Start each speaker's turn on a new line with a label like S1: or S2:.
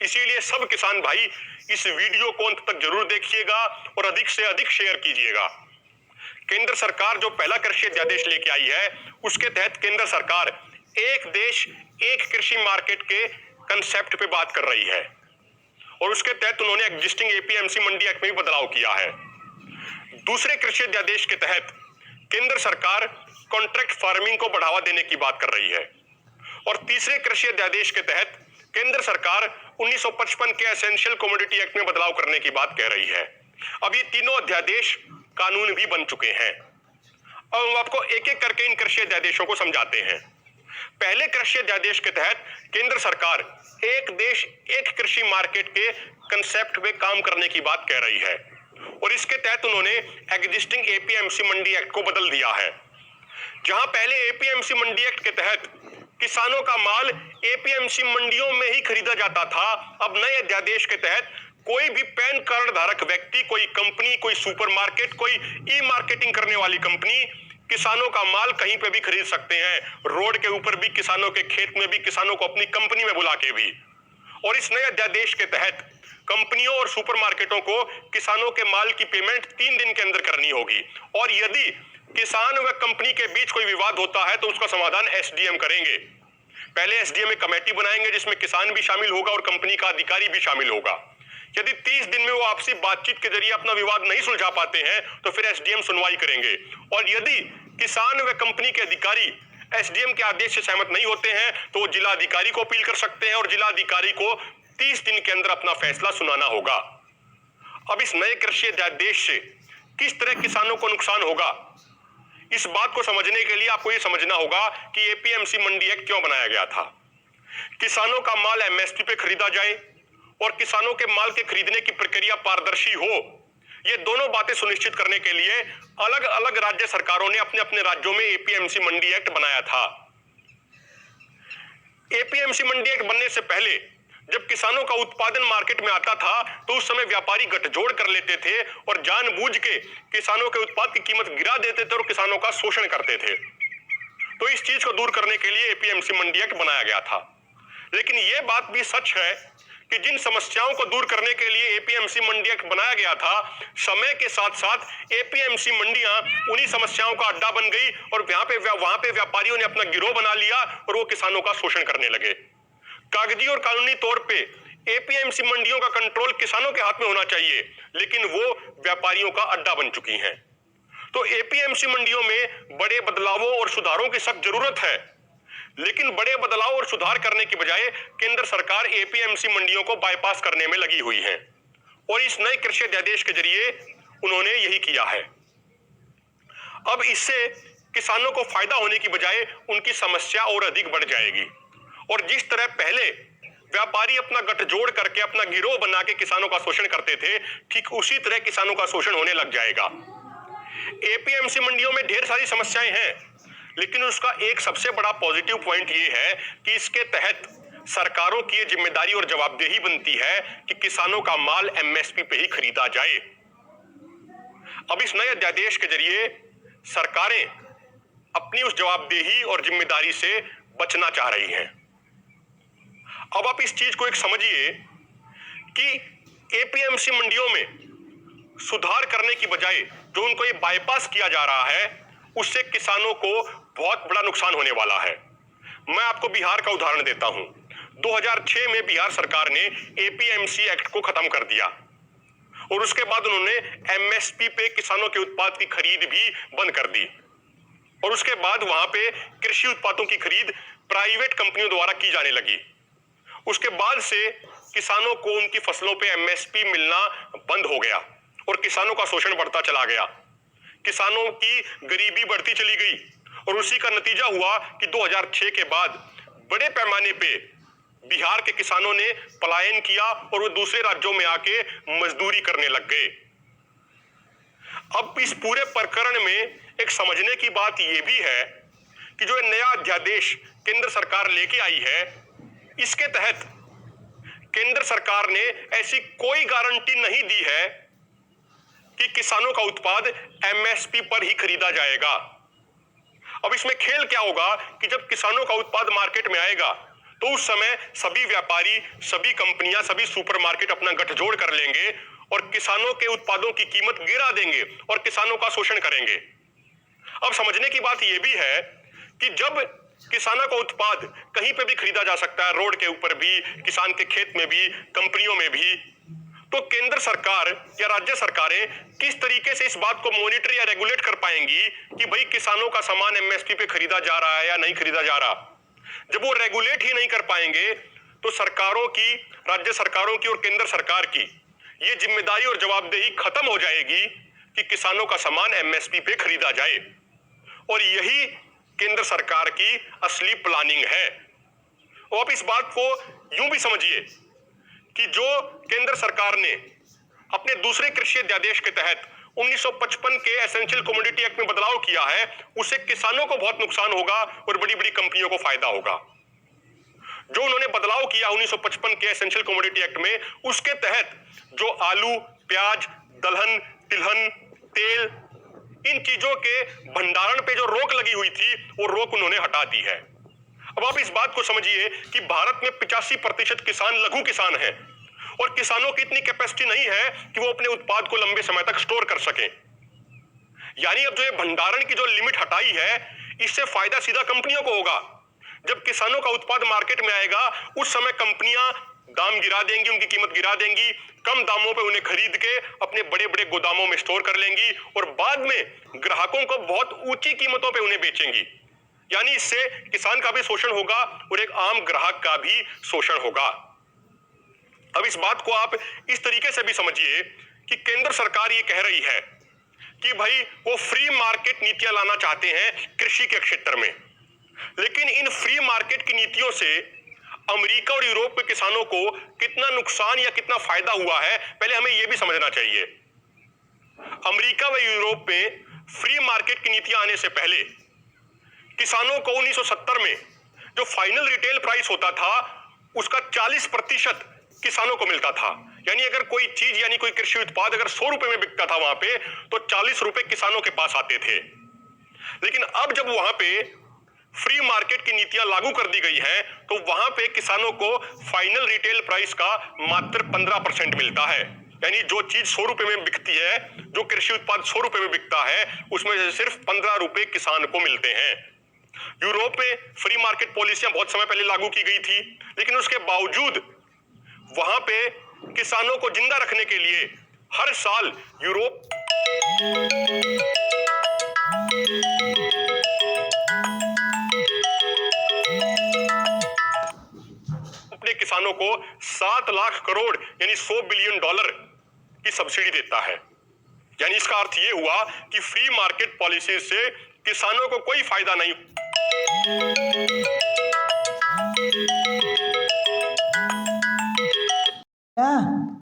S1: इसीलिए सब किसान भाई इस वीडियो को अंत तक जरूर देखिएगा और अधिक से अधिक शेयर कीजिएगा। केंद्र सरकार जो पहला कृषि अध्यादेश लेके आई है, उसके तहत केंद्र सरकार एक देश एक कृषि मार्केट के कंसेप्ट पे बात कर रही है और उसके तहत उन्होंने एग्जिस्टिंग एपीएमसी मंडी एक्ट में भी बदलाव किया है। दूसरे कृषि अध्यादेश के तहत केंद्र सरकार कॉन्ट्रैक्ट फार्मिंग को बढ़ावा देने की बात कर रही है और तीसरे कृषि अध्यादेश के तहत केंद्र सरकार 1955 के एसेंशियल कमोडिटी एक्ट में बदलाव करने की बात कह रही है। अब ये तीनों अध्यादेश कानून भी बन चुके हैं। अब हम आपको एक एक करके इन कृषि अध्यादेशों को समझाते हैं। पहले कृषि अध्यादेश के तहत केंद्र सरकार एक देश एक कृषि मार्केट के कंसेप्ट में काम करने की बात कह रही है और इसके तहत उन्होंने एग्जिस्टिंग एपीएमसी मंडी एक्ट को बदल दिया है। जहां पहले एपीएमसी मंडी एक्ट के तहत किसानों का माल एपीएमसी मंडियों में ही खरीदा जाता था, अब नए अध्यादेश के तहत कोई भी पैन कार्ड धारक व्यक्ति, कोई कंपनी, कोई सुपरमार्केट, कोई ई मार्केटिंग करने वाली कंपनी किसानों का माल कहीं पे भी खरीद सकते हैं, रोड के ऊपर भी, किसानों के खेत में भी, किसानों को अपनी कंपनी में बुला के भी। और इस नए अध्यादेश के तहत कंपनियों और सुपरमार्केटों को किसानों के माल की पेमेंट 3 दिन के अंदर करनी होगी और यदि किसान व कंपनी के बीच कोई विवाद होता है तो उसका समाधान एसडीएम करेंगे। पहले एसडीएम एक कमेटी बनाएंगे जिसमें किसान भी शामिल होगा और कंपनी का अधिकारी भी शामिल होगा। यदि 30 दिन में वो आपसी बातचीत के जरिए अपना विवाद नहीं सुलझा पाते हैं तो फिर एसडीएम सुनवाई करेंगे और यदि किसान व कंपनी के अधिकारी एसडीएम के आदेश से सहमत नहीं होते हैं तो वो जिला अधिकारी को अपील कर सकते हैं और जिला अधिकारी को 30 दिन के अंदर अपना फैसला सुनाना होगा। अब इस नए कृषि अध्यादेश से किस तरह किसानों को नुकसान होगा, इस बात को समझने के लिए आपको यह समझना होगा कि एपीएमसी मंडी एक्ट क्यों बनाया गया था। किसानों का माल एमएसपी पे खरीदा जाए और किसानों के माल के खरीदने की प्रक्रिया पारदर्शी हो, ये दोनों बातें सुनिश्चित करने के लिए अलग अलग राज्य सरकारों ने अपने अपने राज्यों में एपीएमसी मंडी एक्ट बनाया था। एपीएमसी मंडी एक्ट बनने से पहले जब किसानों का उत्पादन मार्केट में आता था तो उस समय व्यापारी गठजोड़ कर लेते थे और जानबूझ के किसानों के उत्पाद की कीमत गिरा देते थे और किसानों का शोषण करते थे। तो इस चीज को दूर करने के लिए एपीएमसी मंडी एक्ट बनाया गया था। लेकिन यह बात भी सच है कि जिन समस्याओं को दूर करने के लिए एपीएमसी मंडी एक्ट बनाया गया था, समय के साथ साथ एपीएमसी मंडियां उन्हीं समस्याओं का अड्डा बन गई और वहां पे व्यापारियों ने अपना गिरोह बना लिया और वो किसानों का शोषण करने लगे। कागजी और कानूनी तौर पे एपीएमसी मंडियों का कंट्रोल किसानों के हाथ में होना चाहिए, लेकिन वो व्यापारियों का अड्डा बन चुकी हैं। तो एपीएमसी मंडियों में बड़े बदलावों और सुधारों की सख्त जरूरत है, लेकिन बड़े बदलाव और सुधार करने की बजाय केंद्र सरकार एपीएमसी मंडियों को बाईपास करने में लगी हुई है और इस नए कृषि अध्यादेश के जरिए उन्होंने यही किया है। अब इससे किसानों को फायदा होने की बजाय उनकी समस्या और अधिक बढ़ जाएगी और जिस तरह पहले व्यापारी अपना गठजोड़ करके अपना गिरोह बना के किसानों का शोषण करते थे, ठीक उसी तरह किसानों का शोषण होने लग जाएगा। एपीएमसी मंडियों में ढेर सारी समस्याएं हैं, लेकिन उसका एक सबसे बड़ा पॉजिटिव पॉइंट ये है कि इसके तहत सरकारों की जिम्मेदारी और जवाबदेही बनती है कि किसानों का माल एमएसपी पे ही खरीदा जाए। अब इस नए अध्यादेश के जरिए सरकारें अपनी उस जवाबदेही और जिम्मेदारी से बचना चाह रही हैं। अब आप इस चीज को एक समझिए कि एपीएमसी मंडियों में सुधार करने की बजाय जो उनको ये बाईपास किया जा रहा है, उससे किसानों को बहुत बड़ा नुकसान होने वाला है। मैं आपको बिहार का उदाहरण देता हूं। 2006 में बिहार सरकार ने एपीएमसी एक्ट को खत्म कर दिया और उसके बाद उन्होंने एमएसपी पे किसानों के उत्पाद की खरीद भी बंद कर दी और उसके बाद वहां पे कृषि उत्पादों की खरीद प्राइवेट कंपनियों द्वारा की जाने लगी। उसके बाद से किसानों को उनकी फसलों पे एमएसपी मिलना बंद हो गया और किसानों का शोषण बढ़ता चला गया। किसानों की गरीबी बढ़ती चली गई और उसी का नतीजा हुआ कि 2006 के बाद बड़े पैमाने पे बिहार के किसानों ने पलायन किया और वो दूसरे राज्यों में आके मजदूरी करने लग गए। अब इस पूरे प्रकरण में एक समझने की बात यह भी है कि जो नया अध्यादेश केंद्र सरकार लेके आई है, इसके तहत केंद्र सरकार ने ऐसी कोई गारंटी नहीं दी है कि किसानों का उत्पाद एमएसपी पर ही खरीदा जाएगा। अब इसमें खेल क्या होगा कि जब किसानों का उत्पाद मार्केट में आएगा तो उस समय सभी व्यापारी, सभी कंपनियां, सभी सुपरमार्केट अपना गठजोड़ कर लेंगे और किसानों के उत्पादों की कीमत गिरा देंगे और किसानों का शोषण करेंगे। अब समझने की बात यह भी है कि जब किसानों का उत्पाद कहीं पे भी खरीदा जा सकता है, रोड के ऊपर भी, किसान के खेत में भी, कंपनियों में भी, तो केंद्र सरकार या राज्य सरकारें किस तरीके से इस बात को मॉनिटर या रेगुलेट कर पाएंगी कि भाई किसानों का सामान एमएसपी पे खरीदा जा रहा है या नहीं खरीदा जा रहा। जब वो रेगुलेट ही नहीं कर पाएंगे तो सरकारों की, राज्य सरकारों की और केंद्र सरकार की ये जिम्मेदारी और जवाबदेही खत्म हो जाएगी कि किसानों का सामान एमएसपी पे खरीदा जाए। और यही केंद्र सरकार की असली प्लानिंग है। और आप इस बात को यूं भी समझिए कि जो केंद्र सरकार ने अपने दूसरे कृषि अध्यादेश के तहत 1955 के एसेंशियल कमोडिटी एक्ट में बदलाव किया है, उससे किसानों को बहुत नुकसान होगा और बड़ी बड़ी कंपनियों को फायदा होगा। जो उन्होंने बदलाव किया 1955 के एसेंशियल कमोडिटी एक्ट में, उसके तहत जो आलू, प्याज, दलहन, तिलहन, तेल, इन चीजों के भंडारण पे जो रोक लगी हुई थी, वो रोक उन्होंने हटा दी है। अब आप इस बात को समझिए कि भारत में 85% किसान लघु किसान हैं और किसानों की इतनी कैपेसिटी नहीं है कि वो अपने उत्पाद को लंबे समय तक स्टोर कर सकें। यानी अब जो ये भंडारण की जो लिमिट हटाई है, इससे फायदा सीधा कंपनियों को होगा। जब किसानों का उत्पाद मार्केट में आएगा, उस समय कंपनियां दाम गिरा देंगी, उनकी कीमत गिरा देंगी, कम दामों पे उन्हें खरीद के अपने बड़े बड़े गोदामों में स्टोर कर लेंगी और बाद में ग्राहकों को बहुत ऊंची कीमतों पे उन्हें बेचेंगी। यानी इससे किसान का भी शोषण होगा और एक आम ग्राहक का भी शोषण होगा। अब इस बात को आप इस तरीके से भी समझिए कि केंद्र सरकार ये कह रही है कि भाई वो फ्री मार्केट नीतियां लाना चाहते हैं कृषि के क्षेत्र में, लेकिन इन फ्री मार्केट की नीतियों से अमेरिका और यूरोप के किसानों को कितना नुकसान या कितना फायदा हुआ है, पहले हमें यह भी समझना चाहिए। अमेरिका व यूरोप में फ्री मार्केट की नीतियां आने से पहले किसानों को 1970 में जो फाइनल रिटेल प्राइस होता था, उसका 40% किसानों को मिलता था। यानी अगर कोई चीज यानी कोई कृषि उत्पाद अगर 100 रुपए में बिकता था वहां पे, तो 40 रुपए किसानों के पास आते थे। लेकिन अब जब वहां पे फ्री मार्केट की नीतियां लागू कर दी गई हैं, तो वहां पे किसानों को फाइनल रिटेल प्राइस का मात्र 15% मिलता है। यानी जो चीज 100 रुपए में बिकती है, जो कृषि उत्पाद 100 रुपए में बिकता है, उसमें से सिर्फ 15 रुपए किसान को मिलते हैं। यूरोप में फ्री मार्केट पॉलिसियां बहुत समय पहले लागू की गई थी, लेकिन उसके बावजूद वहां पे किसानों को जिंदा रखने के लिए हर साल यूरोप अपने किसानों को 7 लाख करोड़ यानी $100 बिलियन की सब्सिडी देता है। यानी इसका अर्थ यह हुआ कि फ्री मार्केट पॉलिसी से किसानों को कोई फायदा नहीं।